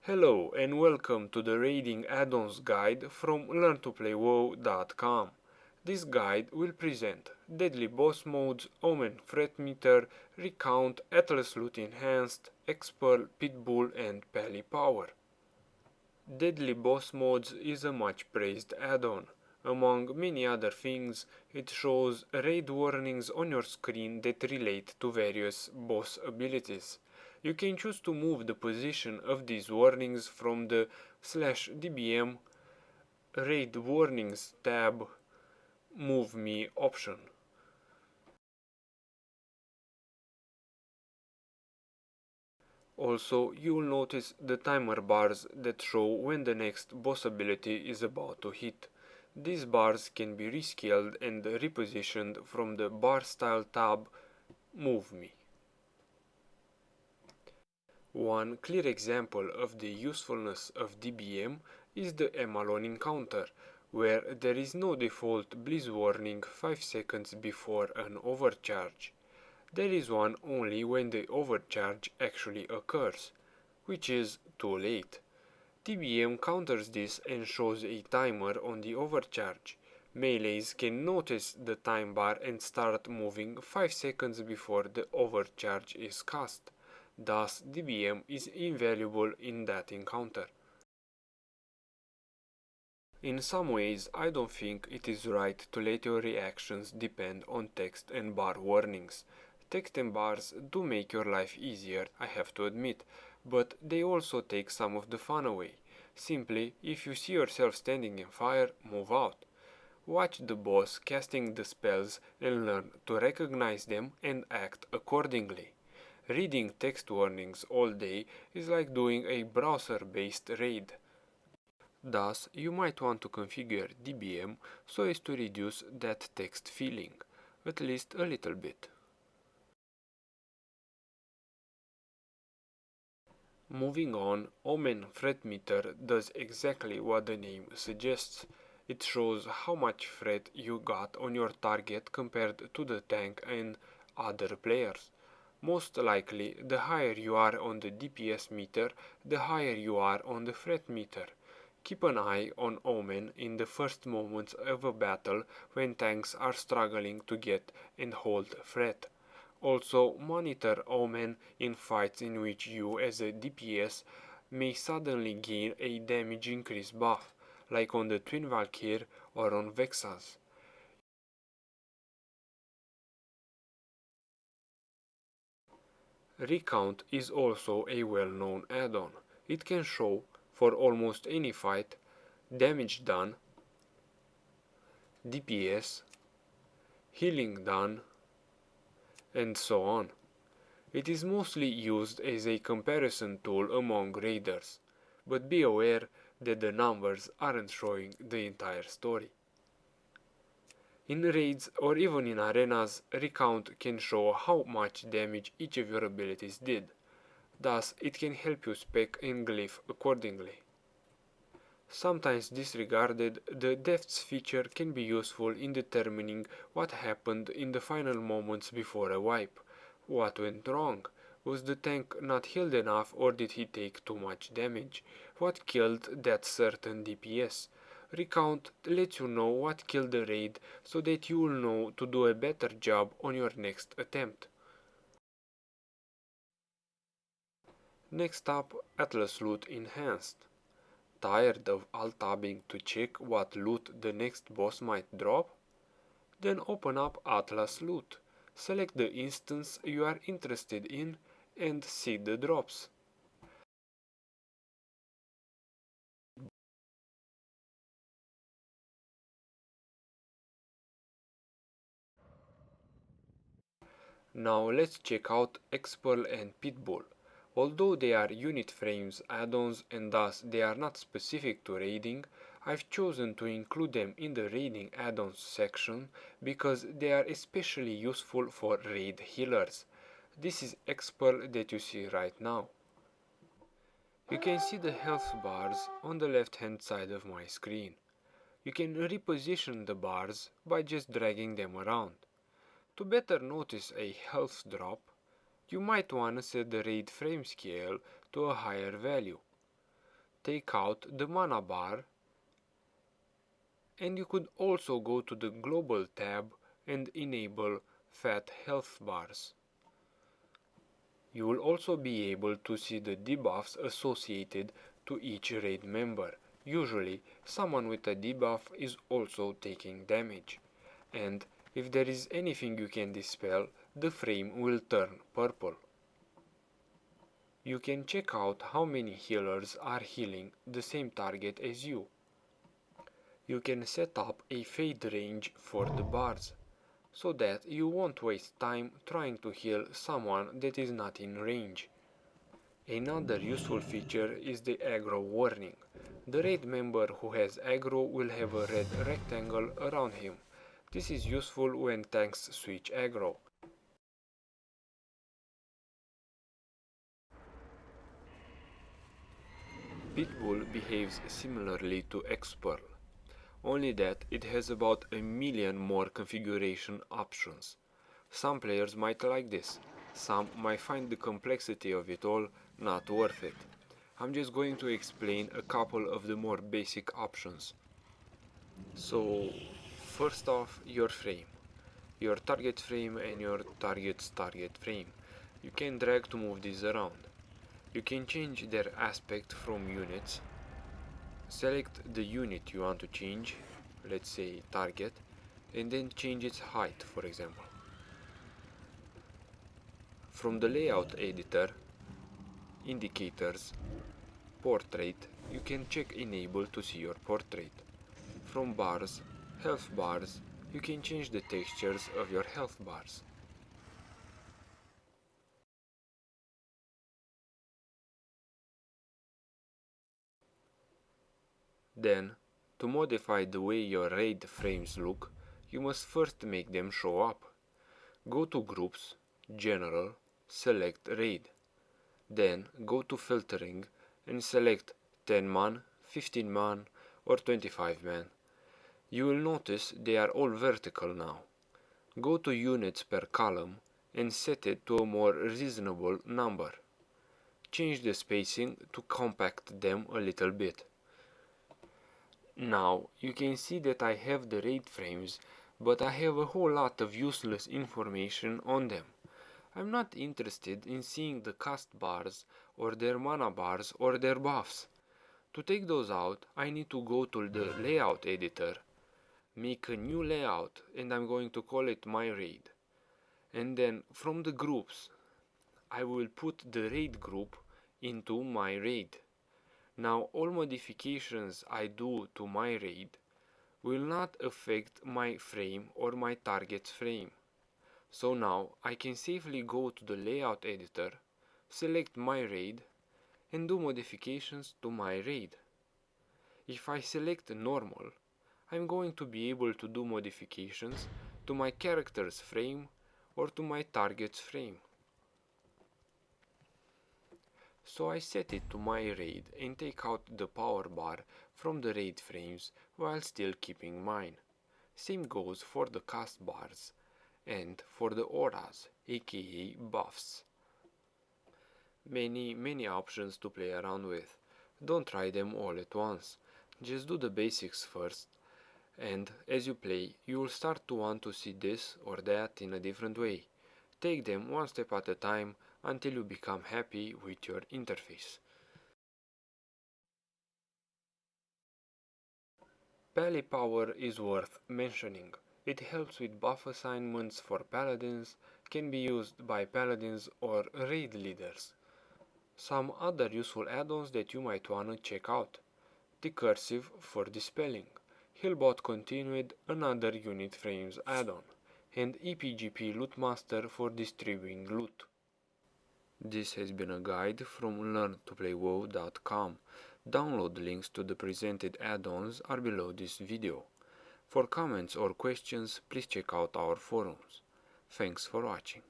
Hello and welcome to the Raiding Addons guide from learntoplaywow.com. This guide will present Deadly Boss Modes, Omen Threat Meter, Recount, Atlas Loot Enhanced, X-perl, Pitbull and Pally Power. Deadly Boss Modes is a much praised add-on. Among many other things, it shows raid warnings on your screen that relate to various boss abilities. You can choose to move the position of these warnings from the /dbm Raid Warnings tab Move Me option. Also, you will notice the timer bars that show when the next boss ability is about to hit. These bars can be rescaled and repositioned from the Bar Style tab Move Me. One clear example of the usefulness of DBM is the Emalon encounter, where there is no default Blizz warning 5 seconds before an overcharge. There is one only when the overcharge actually occurs, which is too late. DBM counters this and shows a timer on the overcharge. Melees can notice the time bar and start moving 5 seconds before the overcharge is cast. Thus, DBM is invaluable in that encounter. In some ways, I don't think it is right to let your reactions depend on text and bar warnings. Text and bars do make your life easier, I have to admit, but they also take some of the fun away. Simply, if you see yourself standing in fire, move out. Watch the boss casting the spells and learn to recognize them and act accordingly. Reading text warnings all day is like doing a browser-based raid. Thus, you might want to configure DBM so as to reduce that text feeling, at least a little bit. Moving on, Omen Threat Meter does exactly what the name suggests. It shows how much threat you got on your target compared to the tank and other players. Most likely, the higher you are on the DPS meter, the higher you are on the threat meter. Keep an eye on Omen in the first moments of a battle when tanks are struggling to get and hold threat. Also, monitor Omen in fights in which you as a DPS may suddenly gain a damage increase buff, like on the Twin Valkyr or on Vexas. Recount is also a well-known add-on. It can show, for almost any fight, damage done, DPS, healing done, and so on. It is mostly used as a comparison tool among raiders, but be aware that the numbers aren't showing the entire story. In raids or even in arenas, Recount can show how much damage each of your abilities did. Thus, it can help you spec and glyph accordingly. Sometimes disregarded, the deaths feature can be useful in determining what happened in the final moments before a wipe. What went wrong? Was the tank not healed enough or did he take too much damage? What killed that certain DPS? Recount lets you know what killed the raid so that you will know to do a better job on your next attempt. Next up, Atlas Loot Enhanced. Tired of alt-tabbing to check what loot the next boss might drop? Then open up Atlas Loot. Select the instance you are interested in and see the drops. Now let's check out X-perl and Pitbull. Although they are unit frames add-ons and thus they are not specific to raiding, I've chosen to include them in the raiding add-ons section because they are especially useful for raid healers. This is X-perl that you see right now. You can see the health bars on the left hand side of my screen. You can reposition the bars by just dragging them around. To better notice a health drop, you might want to set the raid frame scale to a higher value. take out the mana bar, and you could also go to the global tab and enable fat health bars. You will also be able to see the debuffs associated to each raid member. Usually, someone with a debuff is also taking damage, and if there is anything you can dispel, the frame will turn purple. You can check out how many healers are healing the same target as you. You can set up a fade range for the bars, so that you won't waste time trying to heal someone that is not in range. Another useful feature is the aggro warning. The raid member who has aggro will have a red rectangle around him. This is useful when tanks switch aggro. Pitbull behaves similarly to X-perl, only that it has about a million more configuration options. Some players might like this, some might find the complexity of it all not worth it. I'm just going to explain a couple of the more basic options. So, first off, your frame. Your target frame and your target's target frame. You can drag to move these around. You can change their aspect from units. Select the unit you want to change, let's say target, and then change its height, for example. From the layout editor, indicators, portrait, you can check enable to see your portrait. From bars, health bars, you can change the textures of your health bars. Then, to modify the way your raid frames look, you must first make them show up. Go to Groups, General, select Raid. Then go to Filtering and select 10 man, 15 man or 25 man. You will notice they are all vertical now. Go to Units per column and set it to a more reasonable number. Change the spacing to compact them a little bit. Now you can see that I have the raid frames, but I have a whole lot of useless information on them. I'm not interested in seeing the cast bars or their mana bars or their buffs. To take those out, I need to go to the layout editor, make a new layout, and I'm going to call it my raid. And then from the groups, I will put the raid group into my raid. Now all modifications I do to my raid will not affect my frame or my target's frame. So now I can safely go to the layout editor, select my raid and do modifications to my raid. If I select normal, I'm going to be able to do modifications to my character's frame or to my target's frame. So I set it to my raid and take out the power bar from the raid frames while still keeping mine. Same goes for the cast bars and for the auras, aka buffs. Many options to play around with. Don't try them all at once. Just do the basics first, and as you play, you will start to want to see this or that in a different way. Take them one step at a time until you become happy with your interface. Pally power is worth mentioning. It helps with buff assignments for paladins, can be used by paladins or raid leaders. Some other useful add-ons that you might wanna check out. The cursive for dispelling, Healbot Continued, another unit frames add-on, and EPGP Lootmaster for distributing loot. This has been a guide from learntoplaywo.com. Download links to the presented add-ons are below this video. For comments or questions, please check out our forums. Thanks for watching.